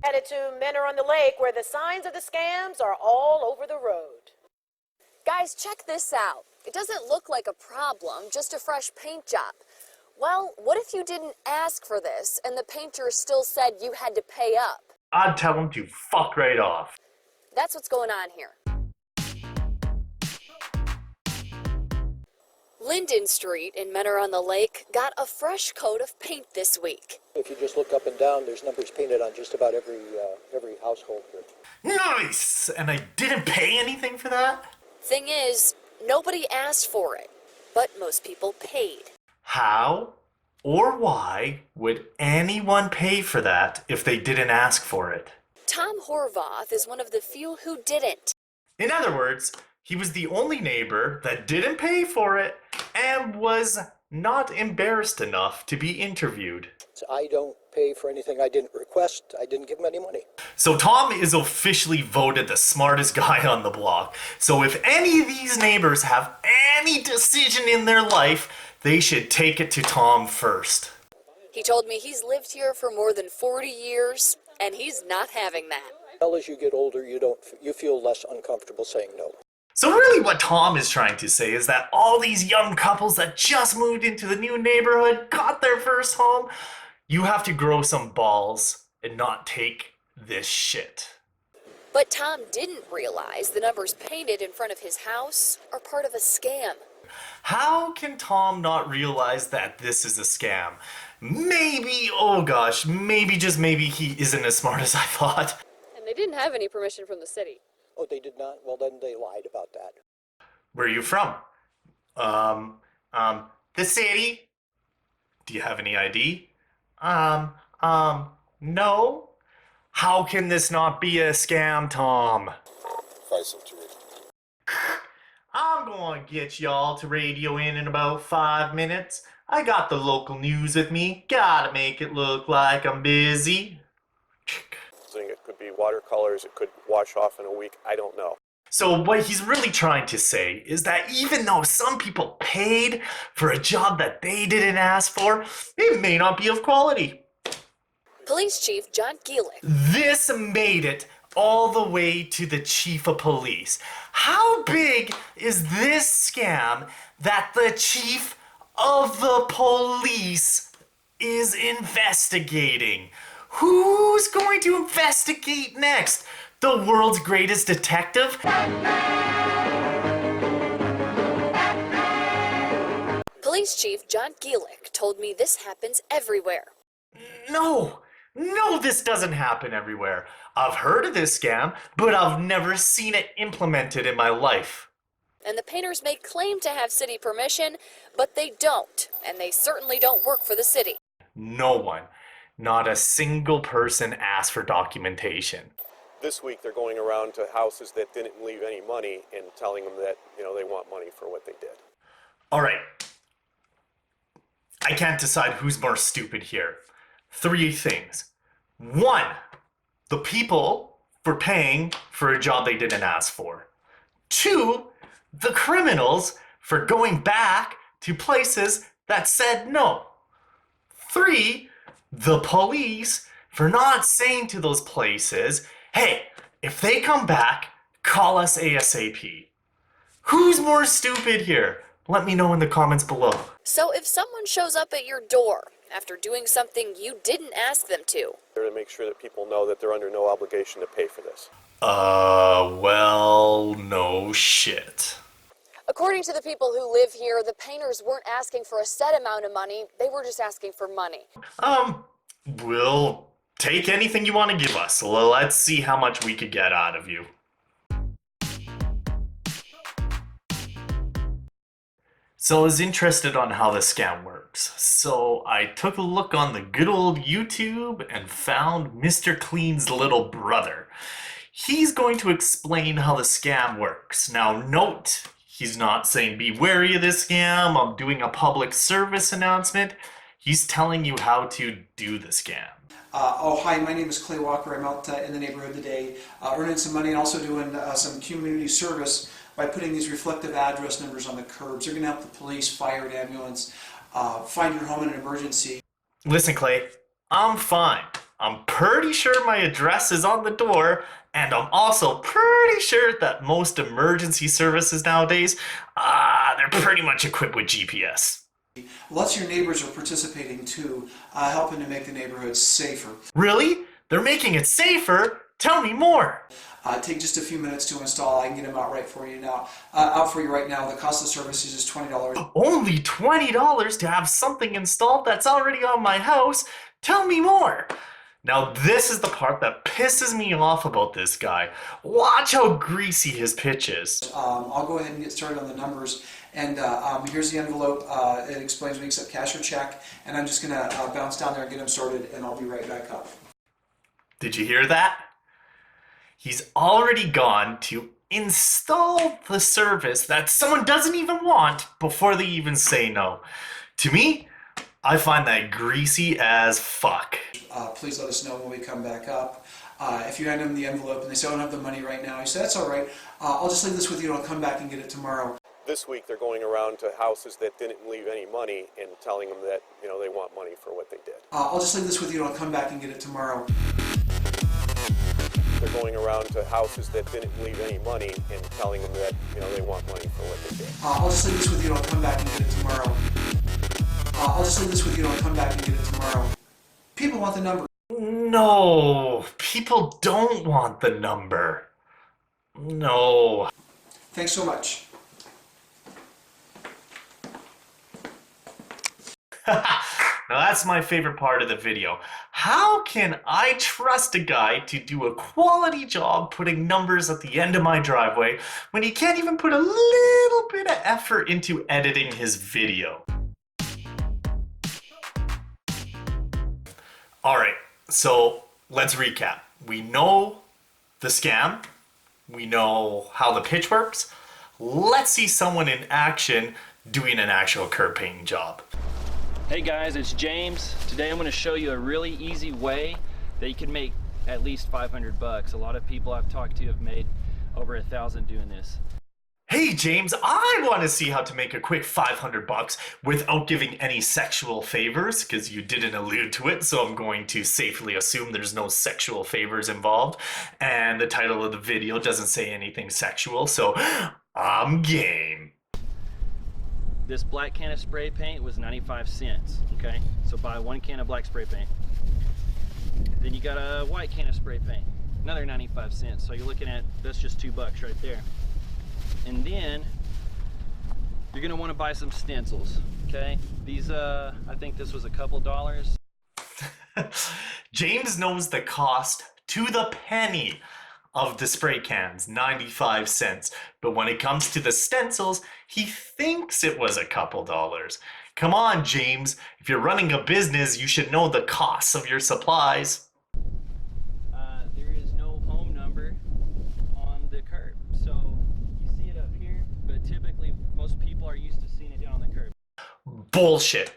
Headed to Men Are on the Lake, where the signs of the scams are all over the road. Guys, check this out. It doesn't look like a problem, just a fresh paint job. Well, what if you didn't ask for this and the painter still said you had to pay up? I'd tell him to fuck right off. That's what's going on here. Linden Street in Men Are on the Lake got a fresh coat of paint this week. If you just look up and down, there's numbers painted on just about every household here. Nice! And I didn't pay anything for that? Thing is, nobody asked for it, but most people paid. How or why would anyone pay for that if they didn't ask for it? Tom Horvath is one of the few who didn't. In other words, he was the only neighbor that didn't pay for it and was not embarrassed enough to be interviewed. So I don't pay for anything I didn't request. I didn't give him any money. So Tom is officially voted the smartest guy on the block. So if any of these neighbors have any decision in their life, they should take it to Tom first. He told me he's lived here for more than 40 years, and he's not having that. Well, as you get older, you feel less uncomfortable saying no. So really what Tom is trying to say is that all these young couples that just moved into the new neighborhood, got their first home, you have to grow some balls and not take this shit. But Tom didn't realize the numbers painted in front of his house are part of a scam. How can Tom not realize that this is a scam? Maybe, oh gosh, maybe just maybe he isn't as smart as I thought. And they didn't have any permission from the city. Oh, they did not? Well, then they lied about that. Where are you from? The city. Do you have any ID? No. How can this not be a scam, Tom? I'm going to get y'all to radio in about 5 minutes. I got the local news with me. Gotta make it look like I'm busy. It could be watercolors, it could wash off in a week, I don't know. So what he's really trying to say is that even though some people paid for a job that they didn't ask for, it may not be of quality. Police Chief John Gielick. This made it all the way to the chief of police. How big is this scam that the chief of the police is investigating? Who's going to investigate next? The world's greatest detective? Police Chief John Gielick told me this happens everywhere. No, this doesn't happen everywhere. I've heard of this scam, but I've never seen it implemented in my life. And the painters may claim to have city permission, but they don't, and they certainly don't work for the city. No one, not a single person asked for documentation. This week they're going around to houses that didn't leave any money and telling them that, they want money for what they did. All right. I can't decide who's more stupid here. 3 things. 1, the people for paying for a job they didn't ask for. 2, the criminals for going back to places that said no. 3, the police for not saying to those places, hey, if they come back, call us ASAP. Who's more stupid here? Let me know in the comments below. So if someone shows up at your door after doing something you didn't ask them to, They're to make sure that people know that they're under no obligation to pay for this. Well, no shit. according to the people who live here, the painters weren't asking for a set amount of money, they were just asking for money. We'll take anything you want to give us. Let's see how much we could get out of you. So I was interested on how the scam works. So I took a look on the good old YouTube and found Mr. Clean's little brother. He's going to explain how the scam works. Now note, he's not saying be wary of this scam, I'm doing a public service announcement. He's telling you how to do the scam. Hi, my name is Clay Walker. I'm out in the neighborhood today earning some money and also doing some community service by putting these reflective address numbers on the curbs. They're going to help the police, fire, and ambulance find your home in an emergency. Listen, Clay, I'm fine. I'm pretty sure my address is on the door, and I'm also pretty sure that most emergency services nowadays, they're pretty much equipped with GPS. Lots of your neighbors are participating too, helping to make the neighborhoods safer. Really? They're making it safer? Tell me more. Take just a few minutes to install. I can get them out for you right now. The cost of services is $20. Only $20 to have something installed that's already on my house? Tell me more. Now this is the part that pisses me off about this guy. Watch how greasy his pitch is. I'll go ahead and get started on the numbers. And here's the envelope. It explains we accept cash or check. And I'm just going to bounce down there and get them started, and I'll be right back up. Did you hear that? He's already gone to install the service that someone doesn't even want before they even say no. To me, I find that greasy as fuck. Please let us know when we come back up. If you hand them the envelope and they say, I don't have the money right now, you say, that's all right. I'll just leave this with you and I'll come back and get it tomorrow. This week they're going around to houses that didn't leave any money and telling them that, they want money for what they did. I'll just leave this with you and I'll come back and get it tomorrow. They're going around to houses that didn't leave any money and telling them that, they want money for what they did. I'll just leave this with you and I'll come back and get it tomorrow. I'll just leave this with you and I'll come back and get it tomorrow. People want the number. No, people don't want the number. No. Thanks so much. Now that's my favorite part of the video. How can I trust a guy to do a quality job putting numbers at the end of my driveway when he can't even put a little bit of effort into editing his video? Alright, so let's recap. We know the scam. We know how the pitch works. Let's see someone in action doing an actual curb painting job. Hey guys, it's James. Today I'm going to show you a really easy way that you can make at least 500 bucks. A lot of people I've talked to have made over 1,000 doing this. Hey James, I want to see how to make a quick 500 bucks without giving any sexual favors, because you didn't allude to it, so I'm going to safely assume there's no sexual favors involved. And the title of the video doesn't say anything sexual, so I'm game. This black can of spray paint was 95 cents, okay? So buy 1 can of black spray paint. Then you got a white can of spray paint, another 95 cents. So you're looking at, that's just $2 right there. And then you're gonna wanna buy some stencils, okay? These, I think this was a couple dollars. James knows the cost to the penny of the spray cans, 95 cents. But when it comes to the stencils, he thinks it was a couple dollars. Come on, James. If you're running a business, you should know the costs of your supplies. There is no home number on the curb. So you see it up here, but typically most people are used to seeing it down on the curb. Bullshit.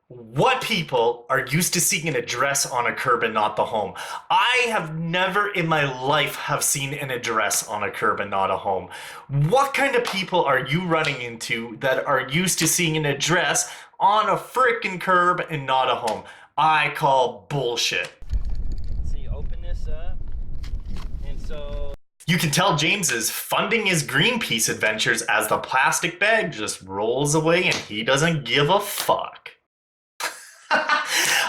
What people are used to seeing an address on a curb and not the home? I have never in my life have seen an address on a curb and not a home. What kind of people are you running into that are used to seeing an address on a frickin' curb and not a home? I call bullshit. So you open this up, and so You can tell James is funding his Greenpeace adventures as the plastic bag just rolls away and he doesn't give a fuck.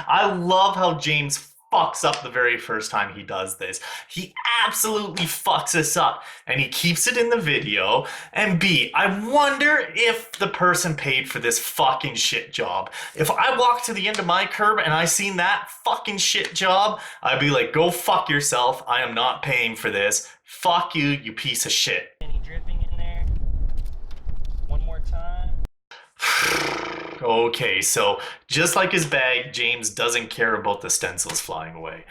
I love how James fucks up the very first time he does this. He absolutely fucks us up and he keeps it in the video. And B, I wonder if the person paid for this fucking shit job. If I walked to the end of my curb and I seen that fucking shit job, I'd be like, go fuck yourself. I am not paying for this. Fuck you, you piece of shit. any dripping in there. One more time. Okay, so just like his bag, James doesn't care about the stencils flying away.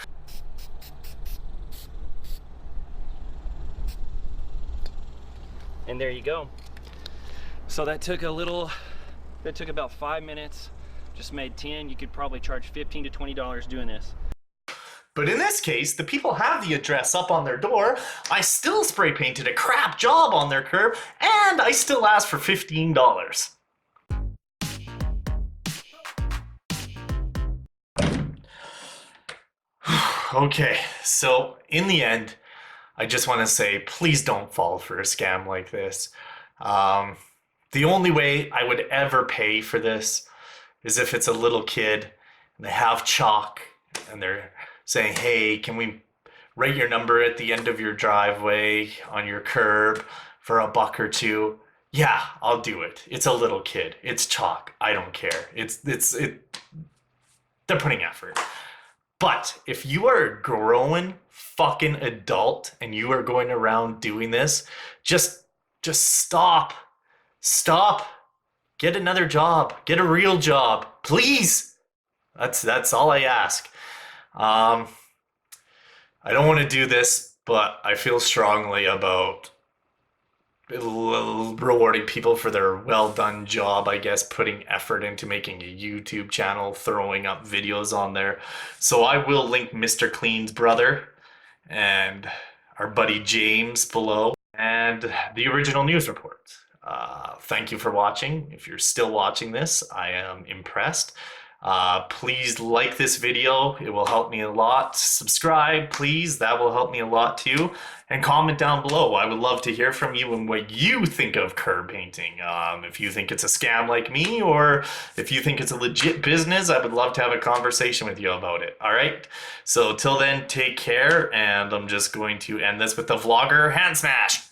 And there you go. So that took about 5 minutes, just made 10. You could probably charge $15 to $20 doing this. But in this case, the people have the address up on their door. I still spray painted a crap job on their curb, and I still asked for $15. Okay, so in the end, I just want to say, please don't fall for a scam like this. Um, the only way I would ever pay for this is if it's a little kid and they have chalk and they're saying, hey, can we write your number at the end of your driveway on your curb for $1 or $2? Yeah, I'll do it. It's a little kid. It's chalk. I don't care. They're putting effort. But if you are a grown fucking adult and you are going around doing this, just stop. Stop. Get another job. Get a real job. Please. That's all I ask. I don't want to do this, but I feel strongly about rewarding people for their well done job, I guess, putting effort into making a YouTube channel, throwing up videos on there. So I will link Mr. Clean's brother and our buddy James below and the original news report. Thank you for watching. If you're still watching this, I am impressed. Please like this video. It will help me a lot. Subscribe, please. That will help me a lot too. And comment down below. I would love to hear from you and what you think of curb painting. If you think it's a scam like me, or if you think it's a legit business, I would love to have a conversation with you about it. All right? So till then, take care. And I'm just going to end this with the vlogger hand smash.